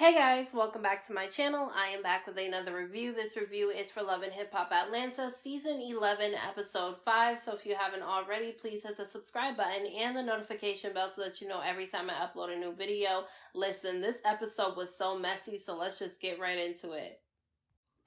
Hey guys, welcome back to my channel. I am back with another review. This review is for Love and Hip Hop Atlanta Season 11, Episode 5. So if you haven't already, please hit the subscribe button and the notification bell so that you know every time I upload a new video. Listen, this episode was so messy, so let's just get right into it.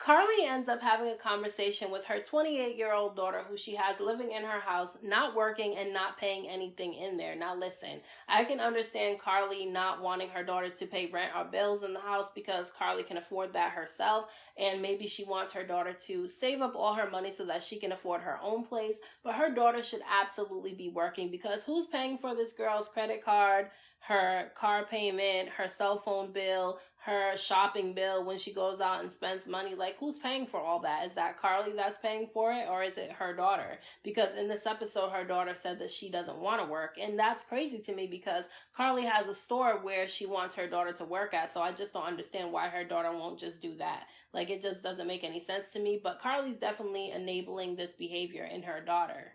Karli ends up having a conversation with her 28-year-old daughter who she has living in her house, not working and not paying anything in there. Now listen, I can understand Karli not wanting her daughter to pay rent or bills in the house because Karli can afford that herself, and maybe she wants her daughter to save up all her money so that she can afford her own place, but her daughter should absolutely be working because who's paying for this girl's credit card, her car payment, her cell phone bill, her shopping bill when she goes out and spends money? Like, who's paying for all that? Is that Karli that's paying for it, or is it her daughter? Because in this episode, her daughter said that she doesn't want to work, and that's crazy to me because Karli has a store where she wants her daughter to work at, so I just don't understand why her daughter won't just do that. Like, it just doesn't make any sense to me, but Karli's definitely enabling this behavior in her daughter.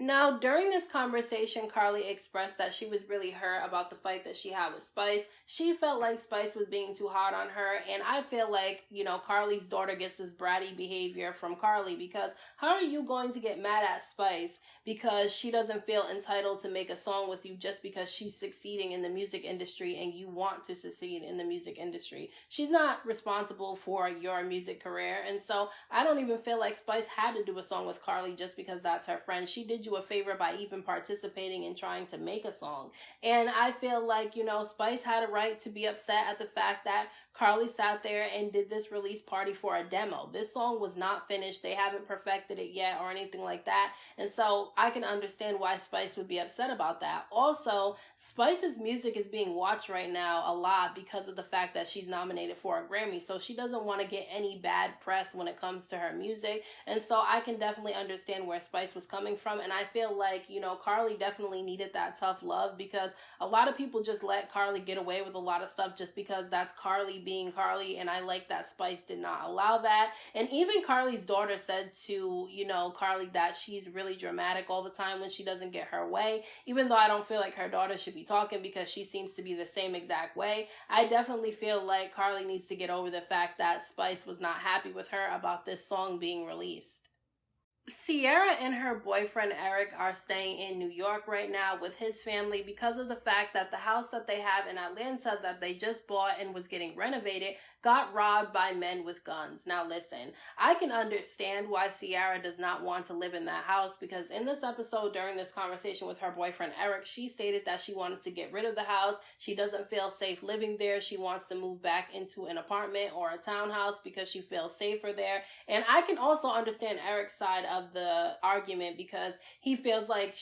Now, during this conversation, Karli expressed that she was really hurt about the fight that she had with Spice. She felt like Spice was being too hard on her, and I feel like, Karli's daughter gets this bratty behavior from Karli because how are you going to get mad at Spice because she doesn't feel entitled to make a song with you just because she's succeeding in the music industry and you want to succeed in the music industry? She's not responsible for your music career, and so I don't even feel like Spice had to do a song with Karli just because that's her friend. She did you a favor by even participating in trying to make a song. And I feel like, Spice had a right to be upset at the fact that Karli sat there and did this release party for a demo. This song was not finished. They haven't perfected it yet or anything like that. And so I can understand why Spice would be upset about that. Also, Spice's music is being watched right now a lot because of the fact that she's nominated for a Grammy. So she doesn't want to get any bad press when it comes to her music. And so I can definitely understand where Spice was coming from. And I feel like, Karli definitely needed that tough love because a lot of people just let Karli get away with a lot of stuff just because that's Karli being Karli, and I like that Spice did not allow that. And even Karli's daughter said to, Karli that she's really dramatic all the time when she doesn't get her way, even though I don't feel like her daughter should be talking because she seems to be the same exact way. I definitely feel like Karli needs to get over the fact that Spice was not happy with her about this song being released. Sierra and her boyfriend Eric are staying in New York right now with his family because of the fact that the house that they have in Atlanta that they just bought and was getting renovated got robbed by men with guns. Now listen, I can understand why Sierra does not want to live in that house because in this episode, during this conversation with her boyfriend Eric, she stated that she wanted to get rid of the house. She doesn't feel safe living there. She wants to move back into an apartment or a townhouse because she feels safer there. And I can also understand Eric's side of the argument because he feels like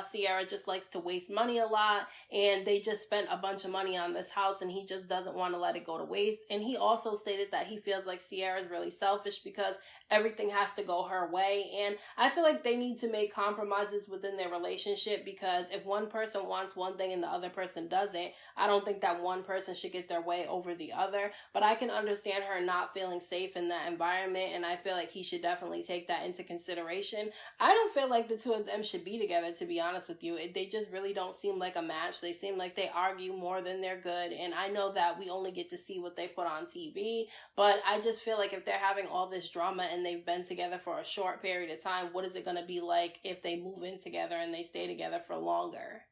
Sierra just likes to waste money a lot and they just spent a bunch of money on this house and he just doesn't want to let it go to waste. And he also stated that he feels like Sierra is really selfish because everything has to go her way. And I feel like they need to make compromises within their relationship because if one person wants one thing and the other person doesn't, I don't think that one person should get their way over the other. But I can understand her not feeling safe in that environment, and I feel like he should definitely take that into consideration. I don't feel like the two of them should be together, to be honest with you. They just really don't seem like a match. They seem like they argue more than they're good, and I know that we only get to see what they put on TV, but I just feel like if they're having all this drama and they've been together for a short period of time, what is it going to be like if they move in together and they stay together for longer?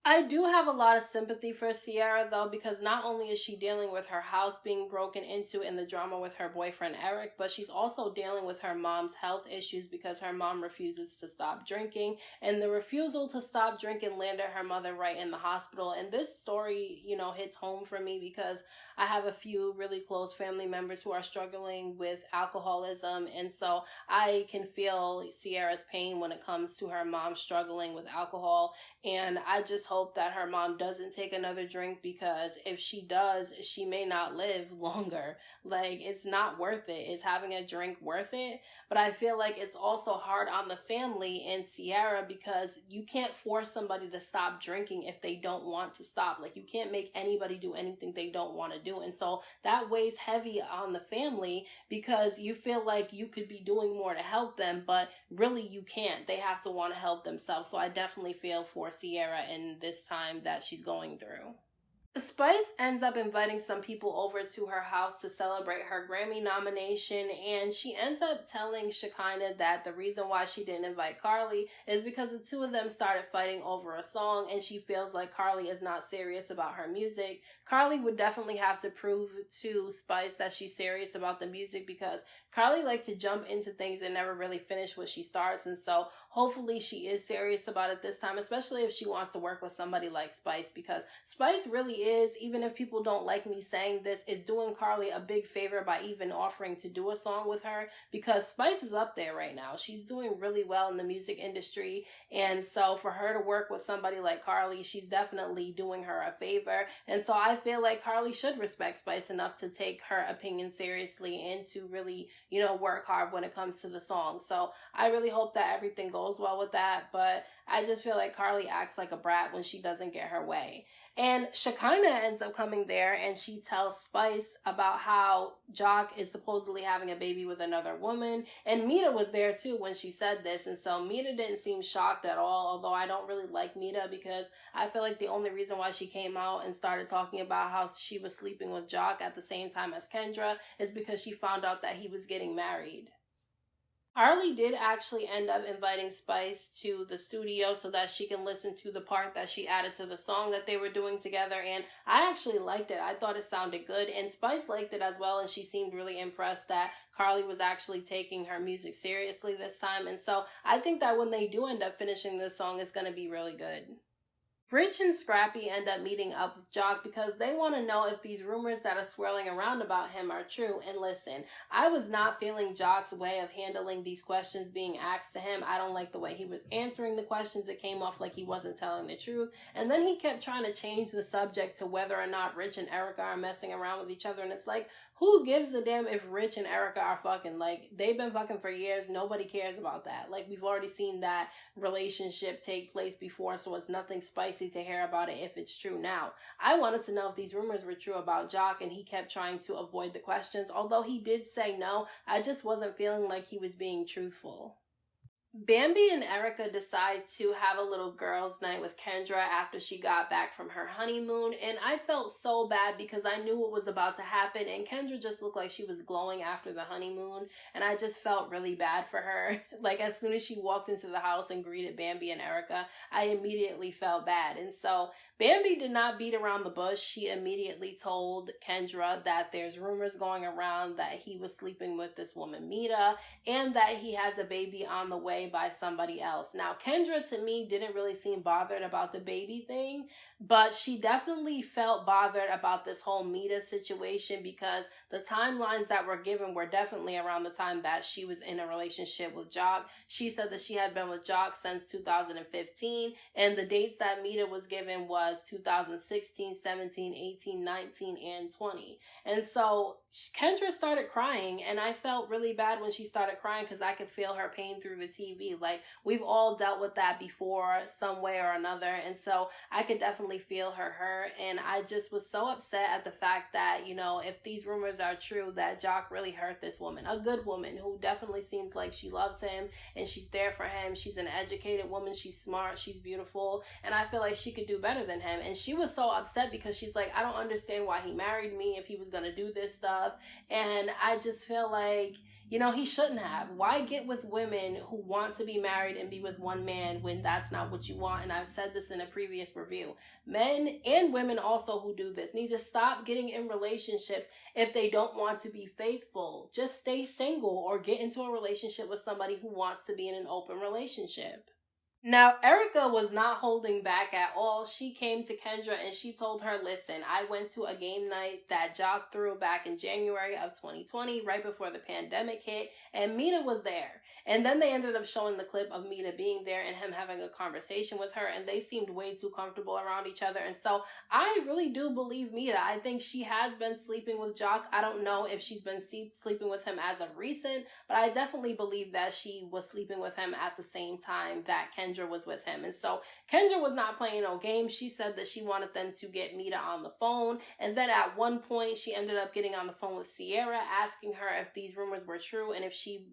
I do have a lot of sympathy for Sierra, though, because not only is she dealing with her house being broken into and the drama with her boyfriend Eric, but she's also dealing with her mom's health issues because her mom refuses to stop drinking, and the refusal to stop drinking landed her mother right in the hospital. And this story, hits home for me because I have a few really close family members who are struggling with alcoholism, and so I can feel Sierra's pain when it comes to her mom struggling with alcohol, and I just hope that her mom doesn't take another drink because if she does, she may not live longer. Like, it's not worth it. Is having a drink worth it? But I feel like it's also hard on the family and Sierra because you can't force somebody to stop drinking if they don't want to stop. Like, you can't make anybody do anything they don't want to do. And so that weighs heavy on the family because you feel like you could be doing more to help them, but really you can't. They have to want to help themselves. So I definitely feel for Sierra in this time that she's going through. Spice ends up inviting some people over to her house to celebrate her Grammy nomination, and she ends up telling Shekinah that the reason why she didn't invite Karli is because the two of them started fighting over a song, and she feels like Karli is not serious about her music. Karli would definitely have to prove to Spice that she's serious about the music, because Karli likes to jump into things and never really finish what she starts, and so hopefully she is serious about it this time, especially if she wants to work with somebody like Spice, because Spice really is, even if people don't like me saying this, is doing Karli a big favor by even offering to do a song with her, because Spice is up there right now. She's doing really well in the music industry, and so for her to work with somebody like Karli, she's definitely doing her a favor. And so I feel like Karli should respect Spice enough to take her opinion seriously and to really, work hard when it comes to the song. So I really hope that everything goes well with that, but I just feel like Karli acts like a brat when she doesn't get her way. And Shekinah ends up coming there, and she tells Spice about how Jock is supposedly having a baby with another woman. And Meda was there too when she said this, and so Meda didn't seem shocked at all, although I don't really like Meda, because I feel like the only reason why she came out and started talking about how she was sleeping with Jock at the same time as Kendra is because she found out that he was getting married. Karli did actually end up inviting Spice to the studio so that she can listen to the part that she added to the song that they were doing together, and I actually liked it. I thought it sounded good, and Spice liked it as well, and she seemed really impressed that Karli was actually taking her music seriously this time, and so I think that when they do end up finishing this song, it's going to be really good. Rich and Scrappy end up meeting up with Jock because they want to know if these rumors that are swirling around about him are true. And listen, I was not feeling Jock's way of handling these questions being asked to him. I don't like the way he was answering the questions. It came off like he wasn't telling the truth. And then he kept trying to change the subject to whether or not Rich and Erica are messing around with each other. And it's like, who gives a damn if Rich and Erica are fucking? Like, they've been fucking for years. Nobody cares about that. Like, we've already seen that relationship take place before, so it's nothing spicy to hear about it if it's true now. I wanted to know if these rumors were true about Jock, and he kept trying to avoid the questions. Although he did say no, I just wasn't feeling like he was being truthful. Bambi and Erica decide to have a little girls' night with Kendra after she got back from her honeymoon, and I felt so bad because I knew what was about to happen, and Kendra just looked like she was glowing after the honeymoon, and I just felt really bad for her. Like, as soon as she walked into the house and greeted Bambi and Erica, I immediately felt bad. And so Bambi did not beat around the bush. She immediately told Kendra that there's rumors going around that he was sleeping with this woman Meda, and that he has a baby on the way by somebody else. Now, Kendra, to me, didn't really seem bothered about the baby thing, but she definitely felt bothered about this whole Meda situation because the timelines that were given were definitely around the time that she was in a relationship with Jock. She said that she had been with Jock since 2015, and the dates that Meda was given was 2016, 17, 18, 19, and 20. And so Kendra started crying, and I felt really bad when she started crying because I could feel her pain through the TV. Like, we've all dealt with that before some way or another, and so I could definitely feel her hurt, and I just was so upset at the fact that, if these rumors are true, that Jock really hurt this woman, a good woman who definitely seems like she loves him and she's there for him. She's an educated woman, she's smart, she's beautiful, and I feel like she could do better than him. And she was so upset because she's like, I don't understand why he married me if he was going to do this stuff. And I just feel like, he shouldn't have. Why get with women who want to be married and be with one man when that's not what you want? And I've said this in a previous review. Men and women also who do this need to stop getting in relationships if they don't want to be faithful. Just stay single or get into a relationship with somebody who wants to be in an open relationship. Now, Erica was not holding back at all. She came to Kendra and she told her, listen, I went to a game night that Jock threw back in January of 2020, right before the pandemic hit, and Meda was there. And then they ended up showing the clip of Meda being there and him having a conversation with her, and they seemed way too comfortable around each other. And so I really do believe Meda. I think she has been sleeping with Jock. I don't know if she's been sleeping with him as of recent, but I definitely believe that she was sleeping with him at the same time that Kendra Kendra was with him. And so Kendra was not playing no games. She said that she wanted them to get Mita on the phone. And then at one point, she ended up getting on the phone with Sierra, asking her if these rumors were true and if she,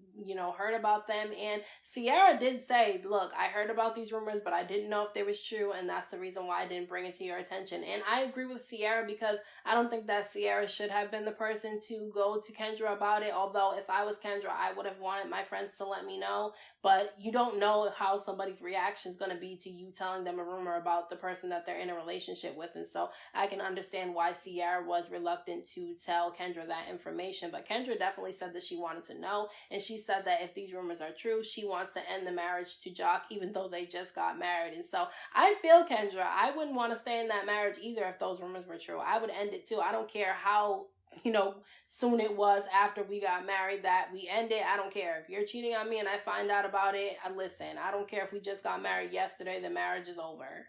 heard about them. And Sierra did say, look, I heard about these rumors, but I didn't know if they was true. And that's the reason why I didn't bring it to your attention. And I agree with Sierra, because I don't think that Sierra should have been the person to go to Kendra about it. Although if I was Kendra, I would have wanted my friends to let me know. But you don't know how somebody's reaction is going to be to you telling them a rumor about the person that they're in a relationship with. And so I can understand why Sierra was reluctant to tell Kendra that information. But Kendra definitely said that she wanted to know. And she said that if these rumors are true, she wants to end the marriage to Jock, even though they just got married. And so I feel Kendra. I wouldn't want to stay in that marriage either if those rumors were true. I would end it too. I don't care how soon it was after we got married that we ended. I don't care. If you're cheating on me and I find out about it, listen, I don't care if we just got married yesterday, the marriage is over.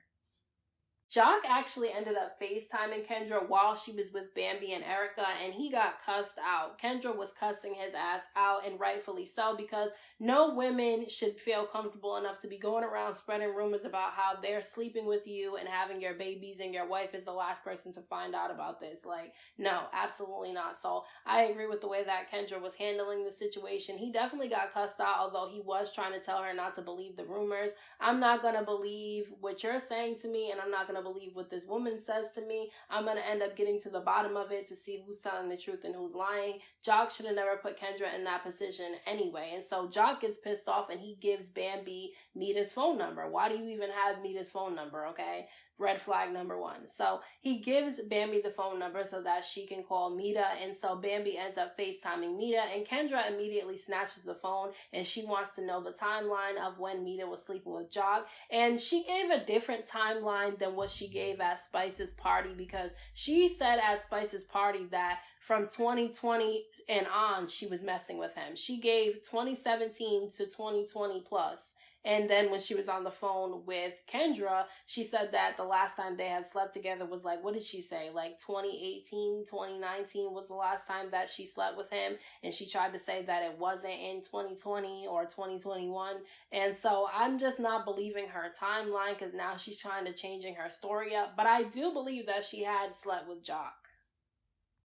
Jock actually ended up FaceTiming Kendra while she was with Bambi and Erica, and he got cussed out. Kendra was cussing his ass out, and rightfully so, because no women should feel comfortable enough to be going around spreading rumors about how they're sleeping with you and having your babies, and your wife is the last person to find out about this. Like, no, absolutely not. So I agree with the way that Kendra was handling the situation. He definitely got cussed out, although he was trying to tell her not to believe the rumors. I'm not going to believe what you're saying to me, and I'm not going to believe what this woman says to me. I'm going to end up getting to the bottom of it to see who's telling the truth and who's lying. Jock should have never put Kendra in that position anyway. And so Jock gets pissed off and he gives Bambi Mita's phone number. Why do you even have Mita's phone number, okay? Red flag number one. So he gives Bambi the phone number so that she can call Mita. And so Bambi ends up FaceTiming Mita, and Kendra immediately snatches the phone and she wants to know the timeline of when Mita was sleeping with Jock. And she gave a different timeline than what she gave at Spice's party, because she said at Spice's party that from 2020 and on, she was messing with him. She gave 2017 to 2020 plus. And then when she was on the phone with Kendra, she said that the last time they had slept together was like, what did she say? Like 2018, 2019 was the last time that she slept with him. And she tried to say that it wasn't in 2020 or 2021. And so I'm just not believing her timeline, because now she's trying to changing her story up. But I do believe that she had slept with Jock.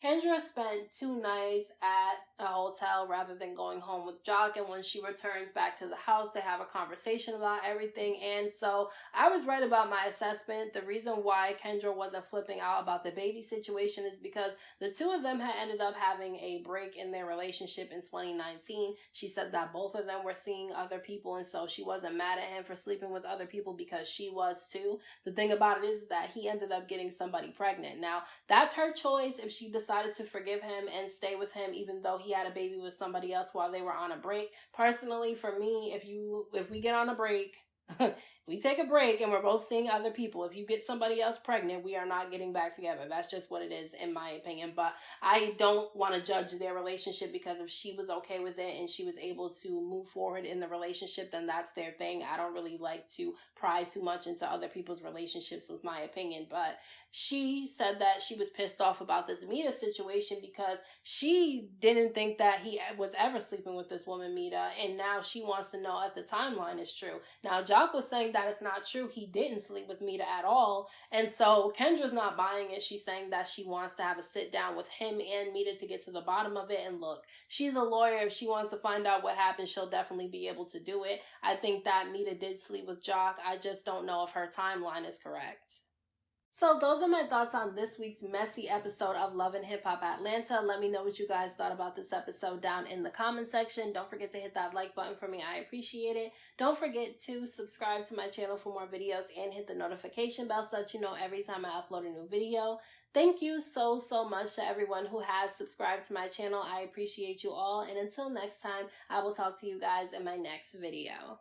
Kendra spent 2 nights at a hotel rather than going home with Jock, and when she returns back to the house, they have a conversation about everything. And so I was right about my assessment. The reason why Kendra wasn't flipping out about the baby situation is because the two of them had ended up having a break in their relationship in 2019. She said that both of them were seeing other people, and so she wasn't mad at him for sleeping with other people because she was too. The thing about it is that he ended up getting somebody pregnant. Now, that's her choice if she decided to forgive him and stay with him even though he had a baby with somebody else while they were on a break. Personally, for me, if we get on a break, we take a break and we're both seeing other people. If you get somebody else pregnant, we are not getting back together. That's just what it is, in my opinion. But I don't want to judge their relationship, because if she was okay with it and she was able to move forward in the relationship, then that's their thing. I don't really like to pry too much into other people's relationships, with my opinion. But she said that she was pissed off about this Mita situation because she didn't think that he was ever sleeping with this woman, Mita. And now she wants to know if the timeline is true. Now, Jock was saying that it's not true. He didn't sleep with Mita at all. And so Kendra's not buying it. She's saying that she wants to have a sit down with him and Mita to get to the bottom of it. And look, she's a lawyer. If she wants to find out what happened, she'll definitely be able to do it. I think that Mita did sleep with Jock. I just don't know if her timeline is correct. So those are my thoughts on this week's messy episode of Love and Hip Hop Atlanta. Let me know what you guys thought about this episode down in the comment section. Don't forget to hit that like button for me. I appreciate it. Don't forget to subscribe to my channel for more videos and hit the notification bell so that you know every time I upload a new video. Thank you so much to everyone who has subscribed to my channel. I appreciate you all. And until next time, I will talk to you guys in my next video.